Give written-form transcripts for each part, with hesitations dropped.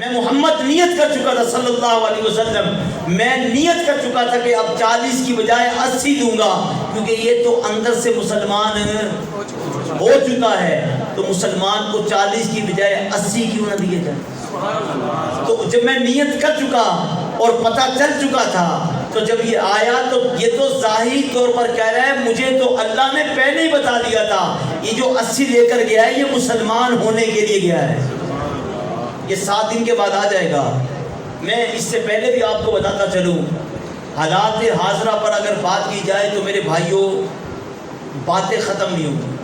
میں محمد نیت کر چکا تھا صلی اللہ علیہ وسلم، میں نیت کر چکا تھا کہ اب 40 کی بجائے 80 دوں گا، کیونکہ یہ تو اندر سے مسلمان ہو چکا ہے، تو مسلمان کو 40 کی بجائے 80 کیوں نہ دیے جائے؟ تو جب میں نیت کر چکا اور پتہ چل چکا تھا، تو جب یہ آیا تو یہ تو ظاہری طور پر کہہ رہا ہے مجھے تو اللہ نے پہلے ہی بتا دیا تھا، یہ جو 80 لے کر گیا ہے یہ مسلمان ہونے کے لیے گیا ہے، یہ 7 دن کے بعد آ جائے گا۔ میں اس سے پہلے بھی آپ کو بتاتا چلوں، حالات حاضرہ پر اگر بات کی جائے تو میرے بھائیوں باتیں ختم نہیں ہوں گی،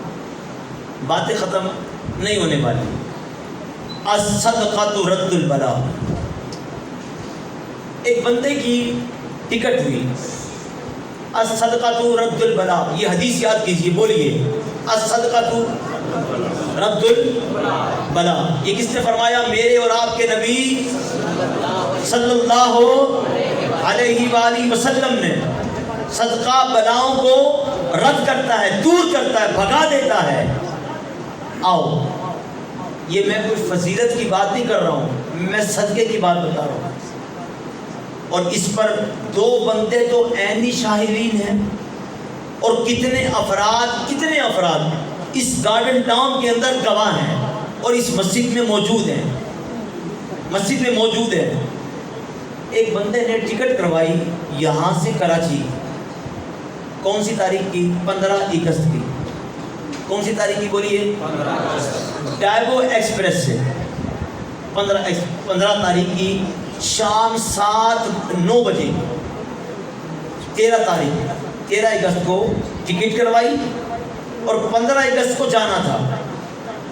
باتیں ختم نہیں ہونے والی۔ الصدقۃ رد البلا، ایک بندے کی ٹکٹ ہوئی، الصدقۃ رد البلا، یہ حدیث یاد کیجئے، بولیے الصدقۃ رد البلا، یہ کس نے فرمایا؟ میرے اور آپ کے نبی صلی اللہ علیہ وآلہ وسلم نے۔ صدقہ بلاؤں کو رد کرتا ہے، دور کرتا ہے، بھگا دیتا ہے۔ آؤ، یہ میں کوئی فضیلت کی بات نہیں کر رہا ہوں، میں صدقے کی بات بتا رہا ہوں، اور اس پر 2 بندے تو عینی شاہدین ہیں، اور کتنے افراد اس گارڈن ٹاؤن کے اندر گواہ ہیں اور اس مسجد میں موجود ہیں، ایک بندے نے ٹکٹ کروائی یہاں سے کراچی، کون سی تاریخ کی؟ 15 اگست کی۔ کون سی تاریخ کی بولیے؟ 15 اگست۔ ڈائبو ایکسپریس سے 15 تاریخ کی شام 9 بجے، 13 اگست کو ٹکٹ کروائی اور 15 اگست کو جانا تھا۔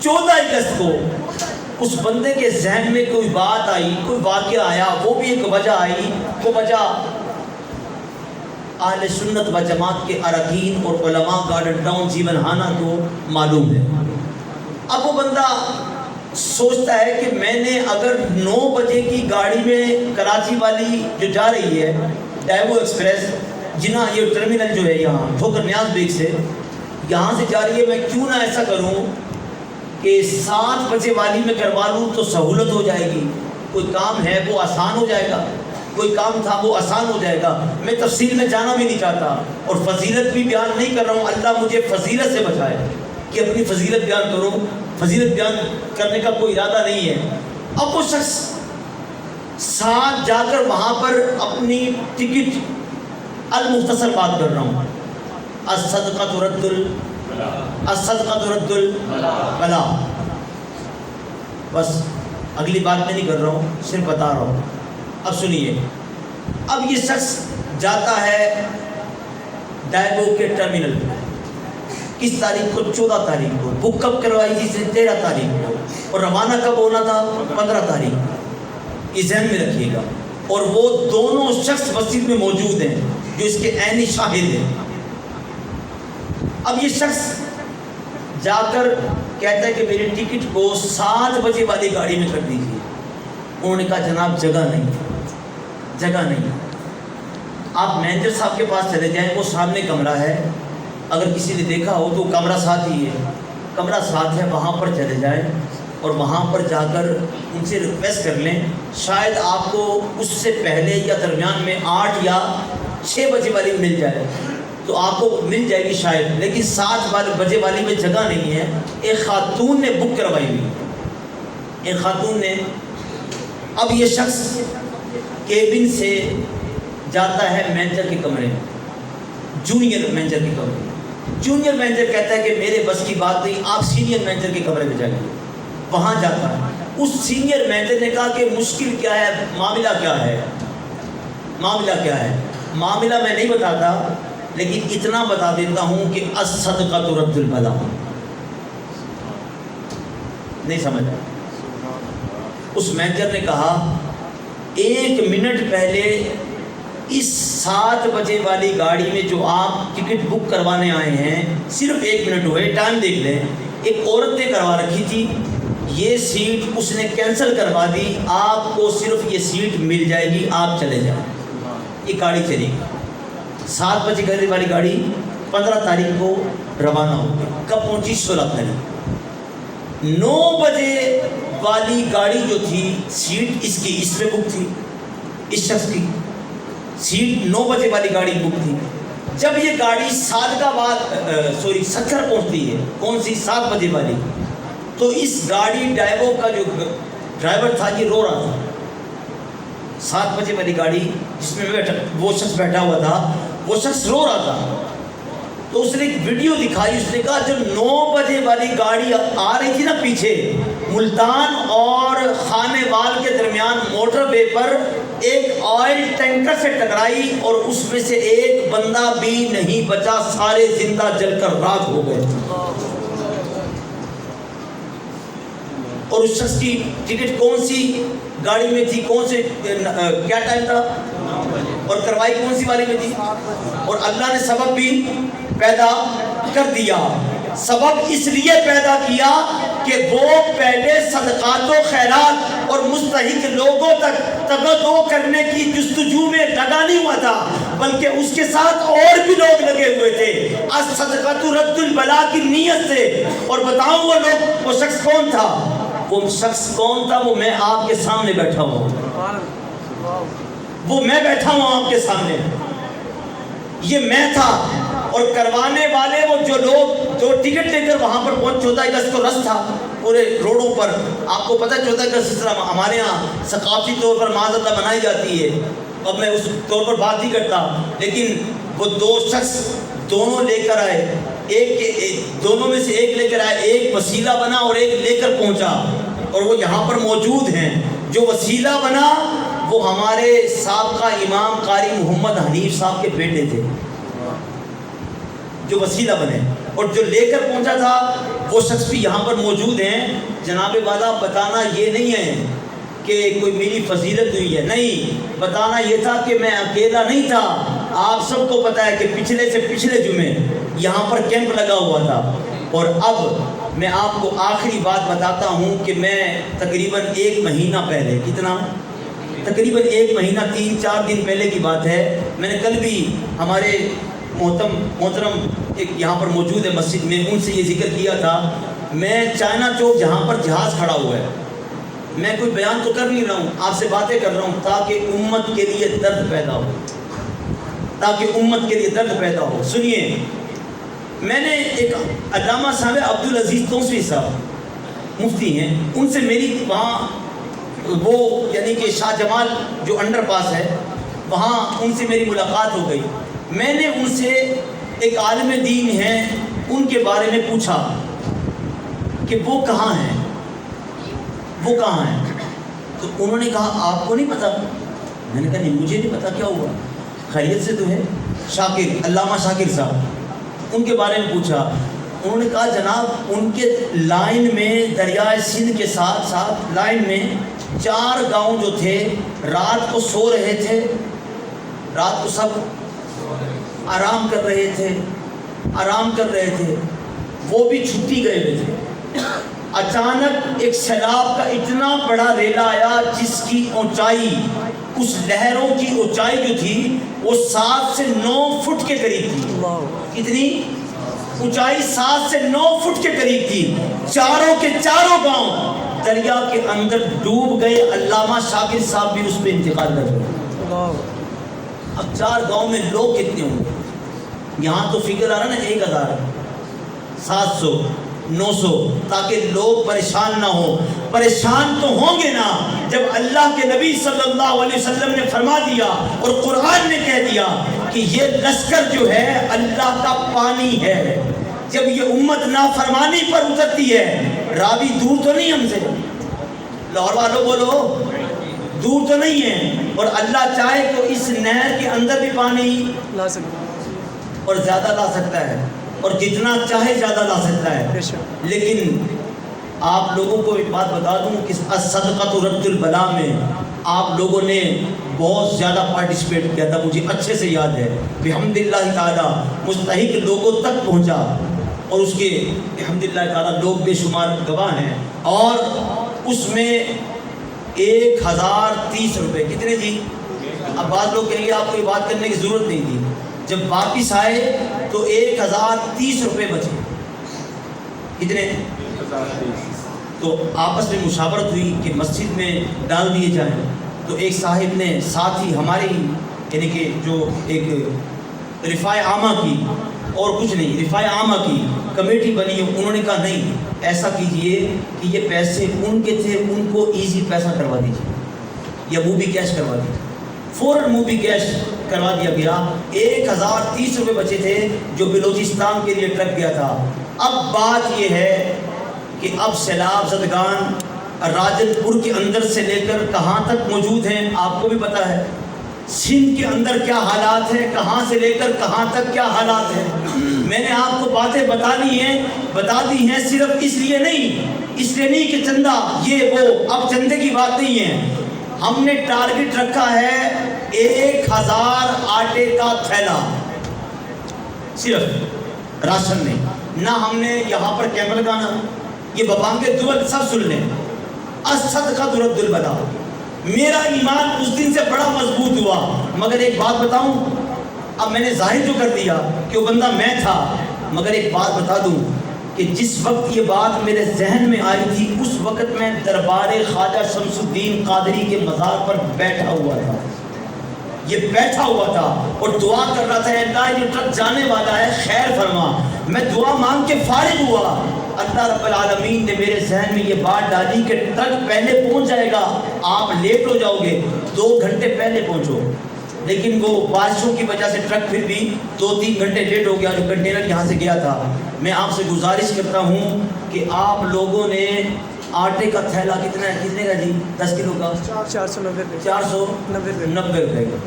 14 اگست کو اس بندے کے ذہن میں کوئی بات آئی، کوئی واقعہ آیا، وہ بھی ایک وجہ آئی، وہ وجہ اہل سنت و جماعت کے اراکین اور علماء گارڈن ٹاؤن جیون ہانا کو معلوم ہے۔ اب وہ بندہ سوچتا ہے کہ میں نے اگر 9 بجے کی گاڑی میں کراچی والی جو جا رہی ہے ڈائبو ایکسپریس، جنہاں یہ ٹرمینل جو ہے یہاں ٹھوکر نیاز بیگ سے یہاں سے جا رہی ہے، میں کیوں نہ ایسا کروں کہ 7 بجے والی میں کروا لوں تو سہولت ہو جائے گی، کوئی کام ہے وہ آسان ہو جائے گا، کوئی کام تھا وہ آسان ہو جائے گا۔ میں تفصیل میں جانا بھی نہیں چاہتا اور فضیلت بھی بیان نہیں کر رہا ہوں، اللہ مجھے فضیلت سے بچائے کہ اپنی فضیلت بیان کروں، فضیلت بیان کرنے کا کوئی ارادہ نہیں ہے۔ اب وہ شخص ساتھ جا کر وہاں پر اپنی ٹکٹ، المختصر بات کر رہا ہوں، الصدقۃ رد البلا، بس اگلی بات میں نہیں کر رہا ہوں، صرف بتا رہا ہوں۔ اب سنیے، اب یہ شخص جاتا ہے ڈائبو کے ٹرمینل پہ، کس تاریخ کو؟ 14 تاریخ کو۔ بک کب کروائی تھی؟ 13 تاریخ کو، اور روانہ کب ہونا تھا؟ 15 تاریخ کو، یہ ذہن میں رکھیے گا۔ اور وہ دونوں شخص مسجد میں موجود ہیں جو اس کے عینی شاہد ہیں۔ اب یہ شخص جا کر کہتا ہے کہ میری ٹکٹ کو 7 بجے والی گاڑی میں کر دیجیے۔ انہوں نے کہا جناب جگہ نہیں، آپ مینیجر صاحب کے پاس چلے جائیں، وہ سامنے کمرہ ہے، اگر کسی نے دیکھا ہو تو کمرہ ساتھ ہی ہے، کمرہ ساتھ ہے، وہاں پر چلے جائیں اور وہاں پر جا کر ان سے ریکویسٹ کر لیں، شاید آپ کو اس سے پہلے یا درمیان میں 8 یا 6 بجے والی مل جائے، تو آپ کو مل جائے گی شاید، لیکن 7 بجے والی میں جگہ نہیں ہے۔ ایک خاتون نے بک کروائی ہوئی، ایک خاتون نے۔ اب یہ شخص کیبن سے جاتا ہے مینیجر کے کمرے میں، جونیئر مینیجر کے کمرے میں۔ جونیئر مینیجر کہتا ہے کہ میرے بس کی بات نہیں، آپ سینئر مینیجر کے کمرے میں جائیے۔ وہاں جاتا ہے، اس سینئر مینیجر نے کہا کہ مشکل کیا ہے، معاملہ کیا ہے؟ معاملہ میں نہیں بتاتا، لیکن اتنا بتا دیتا ہوں کہ الصدقۃ رد البلا۔ نہیں سمجھا؟ اس مینیجر نے کہا 1 منٹ پہلے اس 7 بجے والی گاڑی میں جو آپ ٹکٹ بک کروانے آئے ہیں، صرف 1 منٹ ہوئے، ٹائم دیکھ لیں، ایک عورت نے کروا رکھی تھی، یہ سیٹ اس نے کینسل کروا دی، آپ کو صرف یہ سیٹ مل جائے گی، آپ چلے جائیں۔ یہ گاڑی چلی گئی، 7 بجے والی گاڑی 15 تاریخ کو روانہ ہو گئی۔ کب پہنچی؟ 16 تاریخ۔ 9 بجے والی گاڑی جو تھی سیٹ اس کی اس میں بک تھی، اس شخص کی سیٹ 9 بجے والی گاڑی بک تھی۔ جب یہ گاڑی ستر پہنچتی ہے، کون سی 7 بجے والی، تو اس گاڑی ڈائیو کا جو ڈرائیور تھا یہ رو رہا تھا۔ 7 بجے والی گاڑی جس میں وہ شخص بیٹھا ہوا تھا، وہ شخص رو رہا تھا۔ تو اس نے ایک ویڈیو دکھائی، اس نے کہا جو 9 بجے والی گاڑی آ رہی تھی نا پیچھے، ملتان اور خانے وال کے درمیان موٹر وے پر ایک آئل ٹینکر سے ٹکرائی اور اس میں سے ایک بندہ بھی نہیں بچا، سارے زندہ جل کر راکھ ہو گئے۔ اور اس شخص کی ٹکٹ کون سی گاڑی میں تھی، کون سے کیا ٹائم تھا، اور کروائی کون سی والی میں تھی؟ اور اللہ نے سبب بھی پیدا کر دیا۔ سبب اس لیے پیدا کیا کہ وہ پہلے صدقات و خیرات اور مستحق لوگوں تک توجہ کرنے کی جستجو میں لگا نہیں ہوا تھا، بلکہ اس کے ساتھ اور بھی لوگ لگے ہوئے تھے الصدقۃ رد البلاء کی نیت سے۔ اور بتاؤں وہ شخص کون تھا؟ وہ شخص کون تھا؟ وہ میں آپ کے سامنے بیٹھا ہوں، وہ میں بیٹھا ہوں آپ کے سامنے، یہ میں تھا۔ اور کروانے والے وہ جو لوگ جو ٹکٹ لے کر وہاں پر پہنچ، 14 اگست کو رش تھا پورے روڈوں پر۔ آپ کو پتہ 14 اگست اس طرح ہمارے ہاں ثقافتی طور پر معاذ اللہ منائی جاتی ہے، اب میں اس طور پر بات نہیں کرتا، لیکن وہ 2 شخص دونوں لے کر آئے، دونوں میں سے ایک لے کر آئے، ایک وسیلہ بنا اور ایک لے کر پہنچا، اور وہ یہاں پر موجود ہیں۔ جو وسیلہ بنا وہ ہمارے سابقہ امام قاری محمد حنیف صاحب کے بیٹے تھے، جو وسیلہ بنے، اور جو لے کر پہنچا تھا وہ شخص بھی یہاں پر موجود ہیں۔ جناب والا بتانا یہ نہیں ہے کہ کوئی میری فضیلت ہوئی ہے، نہیں، بتانا یہ تھا کہ میں اکیلا نہیں تھا۔ آپ سب کو پتہ ہے کہ پچھلے سے پچھلے جمعے یہاں پر کیمپ لگا ہوا تھا، اور اب میں آپ کو آخری بات بتاتا ہوں کہ میں تقریباً 1 مہینہ پہلے، کتنا، تقریباً 1 مہینہ 3-4 دن پہلے کی بات ہے، میں نے کل بھی ہمارے محترم ایک یہاں پر موجود ہے مسجد میں، ان سے یہ ذکر کیا تھا۔ میں چائنا چوک جہاں پر جہاز کھڑا ہوا ہے، میں کوئی بیان تو کر نہیں رہا ہوں، آپ سے باتیں کر رہا ہوں تاکہ امت کے لیے درد پیدا ہو، تاکہ امت کے لیے درد پیدا ہو۔ سنیے، میں نے ایک علامہ صاحب عبدالعزیز توسوی صاحب مفتی ہیں، ان سے میری وہاں وہ یعنی کہ شاہ جمال جو انڈر پاس ہے وہاں ان سے میری ملاقات ہو گئی۔ میں نے ان سے ایک عالم دین ہیں ان کے بارے میں پوچھا کہ وہ کہاں ہیں، وہ کہاں ہیں؟ تو انہوں نے کہا آپ کو نہیں پتا؟ میں نے کہا نہیں مجھے نہیں پتا، کیا ہوا، خیریت سے تو ہے؟ شاکر، علامہ شاکر صاحب، ان کے بارے میں پوچھا۔ انہوں نے کہا جناب ان کے لائن میں دریائے سندھ کے ساتھ ساتھ لائن میں 4 گاؤں جو تھے رات کو سو رہے تھے، رات کو سب آرام کر رہے تھے، وہ بھی چھٹی گئے ہوئے تھے۔ اچانک ایک سیلاب کا اتنا بڑا ریلا آیا جس کی اونچائی، اس لہروں کی اونچائی جو تھی وہ 7 سے 9 فٹ کے قریب تھی۔ کتنی اونچائی؟ 7 سے 9 فٹ کے قریب تھی۔ چاروں کے چاروں گاؤں دریا کے اندر ڈوب گئے۔ علامہ شاکر صاحب بھی اس پہ انتقال کر گئے۔ اب 4 گاؤں میں لوگ کتنے ہوں گے؟ یہاں تو فکر آ رہا نا 1000 700 900، تاکہ لوگ پریشان نہ ہو۔ پریشان تو ہوں گے نا جب اللہ کے نبی صلی اللہ علیہ وسلم نے فرما دیا اور قرآن نے کہہ دیا کہ یہ لشکر جو ہے اللہ کا پانی ہے۔ جب یہ امت نافرمانی پر اترتی ہے، راوی دور تو نہیں ہم سے، لاہور والوں بولو دور تو نہیں ہے، اور اللہ چاہے تو اس نہر کے اندر بھی پانی لا سکتا ہے اور زیادہ لا سکتا ہے، اور جتنا چاہے زیادہ لا سکتا ہے۔ لیکن آپ لوگوں کو ایک بات بتا دوں کہ الصدقۃ رد البلاء میں آپ لوگوں نے بہت زیادہ پارٹیسپیٹ کیا تھا، مجھے اچھے سے یاد ہے۔ بحمداللہ تعالیٰ مستحق لوگوں تک پہنچا، اور اس کے الحمدللہ تعالیٰ لوگ بے شمار گواہ ہیں۔ اور اس میں 1030 روپے، کتنے جی؟ اب بعض لوگ کہیں گے آپ کو یہ بات کرنے کی ضرورت نہیں تھی، جب واپس آئے تو 1030 روپے بچے۔ کتنے؟ تو آپس میں مشاورت ہوئی کہ مسجد میں ڈال دیے جائیں. تو ایک صاحب نے ساتھ ہی ہمارے ہی یعنی کہ جو ایک رفاع عامہ کی اور کچھ نہیں رفاع عامہ کی کمیٹی بنی ہے، انہوں نے کہا نہیں ایسا کیجئے کہ یہ پیسے ان کے تھے ان کو ایزی پیسہ کروا دیجیے یا موبی کیش کروا دیجیے. فوراً موبی کیش کروا دیا گیا. 1030 روپے بچے تھے جو بلوچستان کے لیے ٹرک گیا تھا. اب بات یہ ہے کہ اب سیلاب زدگان راجن پور کے اندر سے لے کر کہاں تک موجود ہیں آپ کو بھی پتہ ہے. سندھ کے اندر کیا حالات ہیں، کہاں سے لے کر کہاں تک کیا حالات ہیں. میں نے آپ کو باتیں بتا دی ہیں صرف اس لیے نہیں کہ چندہ یہ وہ، اب چندے کی بات نہیں ہے. ہم نے ٹارگٹ رکھا ہے 1000 آٹے کا تھیلا صرف راشن میں. نہ ہم نے یہاں پر کیمپ لگانا، یہ ببانگے دول سب سن لیں. الصدقہ ترد البلا. میرا ایمان اس دن سے بڑا مضبوط ہوا. مگر ایک بات بتاؤں، اب میں نے ظاہر جو کر دیا کہ وہ بندہ میں تھا، مگر ایک بات بتا دوں کہ جس وقت یہ بات میرے ذہن میں آئی تھی اس وقت میں دربار خواجہ شمس الدین قادری کے مزار پر بیٹھا ہوا تھا. یہ بیٹھا ہوا تھا اور دعا کر رہا تھا، اللہ یہ ٹرک جانے والا ہے خیر فرما. میں دعا مانگ کے فارغ ہوا. اللہ رب العالمین نے میرے ذہن میں یہ بات ڈالی کہ ٹرک پہلے پہنچ جائے گا، آپ لیٹ ہو جاؤ گے، 2 گھنٹے پہلے پہنچو. لیکن وہ بارشوں کی وجہ سے ٹرک پھر بھی 2-3 گھنٹے لیٹ ہو گیا جو کنٹینر یہاں سے گیا تھا. میں آپ سے گزارش کرتا ہوں کہ آپ لوگوں نے آٹے کا تھیلا کتنے کا جی؟ 10 کلو کا 490 روپے کا.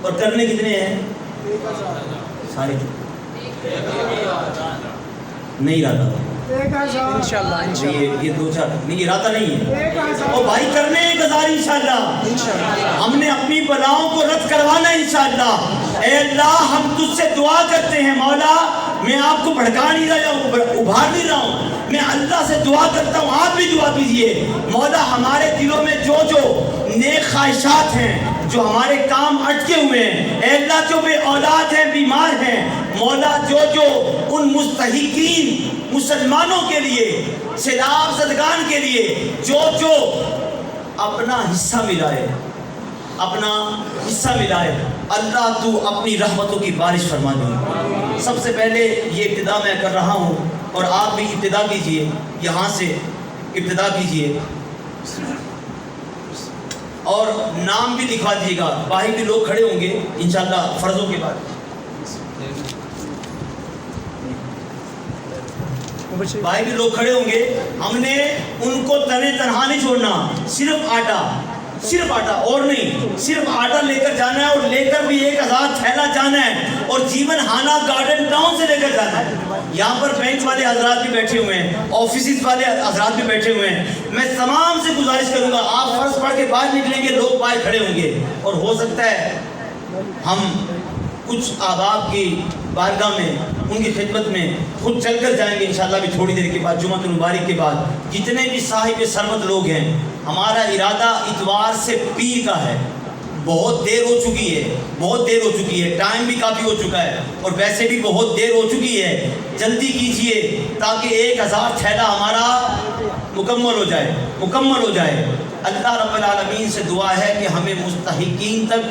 اور کرنے کتنے ہیں؟ سارے نہیں رہتا انشاءاللہ یہ 2-4 نہیں ارادہ نہیں ہے. اور بھائی کرنے 1000 انشاءاللہ. ہم نے اپنی بلاؤں کو رد کروانا انشاءاللہ. اے اللہ ہم تجھ سے دعا کرتے ہیں مولا، میں آپ کو بھڑکا نہیں رہا ہوں، ابھار نہیں رہا ہوں، میں اللہ سے دعا کرتا ہوں آپ بھی دعا کیجئے. مولا ہمارے دلوں میں جو نیک خواہشات ہیں، جو ہمارے کام اٹکے ہوئے ہیں، اے اللہ جو بے اولاد ہیں بیمار ہیں، مولا جو ان مستحقین مسلمانوں کے لیے سیلاب زدگان کے لیے جو اپنا حصہ ملائے اللہ تو اپنی رحمتوں کی بارش فرما دے. سب سے پہلے یہ ابتدا میں کر رہا ہوں اور آپ بھی ابتدا کیجئے، یہاں سے ابتدا کیجئے اور نام بھی لکھوا دیجیے گا. باہر بھی لوگ کھڑے ہوں گے انشاءاللہ فرضوں کے بعد. باہر بھی لوگ کھڑے ہوں گے. ہم نے ان کو تنہا نہیں چھوڑنا، صرف آٹا اور نہیں، صرف آٹا لے کر جانا ہے اور لے کر بھی 1000 تھیلا جانا ہے اور جیون ہانا گارڈن ٹاؤن سے لے کر جانا ہے. یہاں پر بینک والے حضرات بھی بیٹھے ہوئے ہیں، آفیسز والے حضرات بھی بیٹھے ہوئے ہیں. میں تمام سے گزارش کروں گا آپ فرض پڑھ کے باہر نکلیں گے، لوگ باہر کھڑے ہوں گے اور ہو سکتا ہے ہم کچھ احباب کی بارگاہ میں ان کی خدمت میں خود چل کر جائیں گے انشاءاللہ بھی تھوڑی دیر کے بعد، جمعہ المبارک کے بعد. جتنے بھی صاحب سرمت لوگ ہیں، ہمارا ارادہ اتوار سے پیر کا ہے. بہت دیر ہو چکی ہے، ٹائم بھی کافی ہو چکا ہے اور ویسے بھی بہت دیر ہو چکی ہے. جلدی کیجئے تاکہ 1000 تھیلا ہمارا مکمل ہو جائے. اللہ رب العالمین سے دعا ہے کہ ہمیں مستحقین تک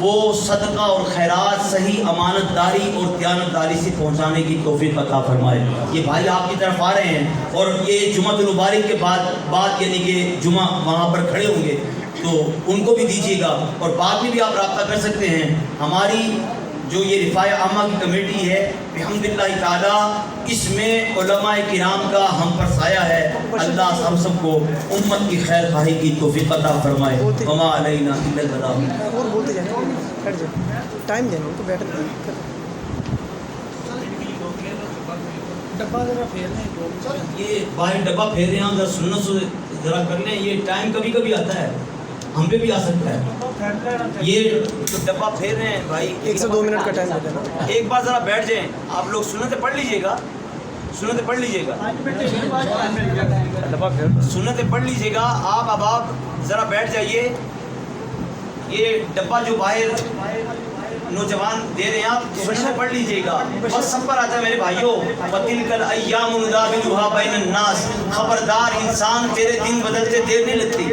وہ صدقہ اور خیرات صحیح امانت داری اور دیانت داری سے پہنچانے کی توفیق عطا فرمائے. یہ بھائی آپ کی طرف آ رہے ہیں اور یہ جمعہ المبارک کے بعد یعنی کہ جمعہ وہاں پر کھڑے ہوں گے تو ان کو بھی دیجیے گا اور بعد میں بھی آپ رابطہ کر سکتے ہیں. ہماری جو یہ رفاع عامہ کی کمیٹی ہے الحمدللہ تعالی، اس میں علماء کرام کا ہم پر سایہ ہے. اللہ ہم سب کو امت کی خیر خواہی کی توفیق عطا فرمائے. وما علینا الا البلاغ. اور بولتے جائیں ٹائم دینا ان کو بیٹھ ڈبہ ذرا پھیرنے، یہ باہر ڈبہ پھیر رہے ہیں، ذرا سنت سے ذرا کر لیں. یہ ٹائم کبھی کبھی آتا ہے، ہم پہ بھی آ سکتا ہے. یہ ڈبہ پھیر رہے ہیں بھائی، 1 سے 2 منٹ کا ٹائم دیتے ہیں. ایک بار ذرا بیٹھ جائیں آپ لوگ، سنتیں پڑھ لیجئے گا، سنتیں پڑھ لیجئے گا آپ. اب آپ ذرا بیٹھ جائیے. یہ ڈبہ جو باہر نوجوان دے رہے ہیں آپ سن سے پڑھ لیجئے گا. بس سب پر آتا ہے میرے بھائیوں. وَتِلْكَ الْأَيَّامُ نُدَاوِلُهَا بَيْنَ النَّاسِ. خبردار انسان تیرے دن بدلتے دیر نہیں لگتی.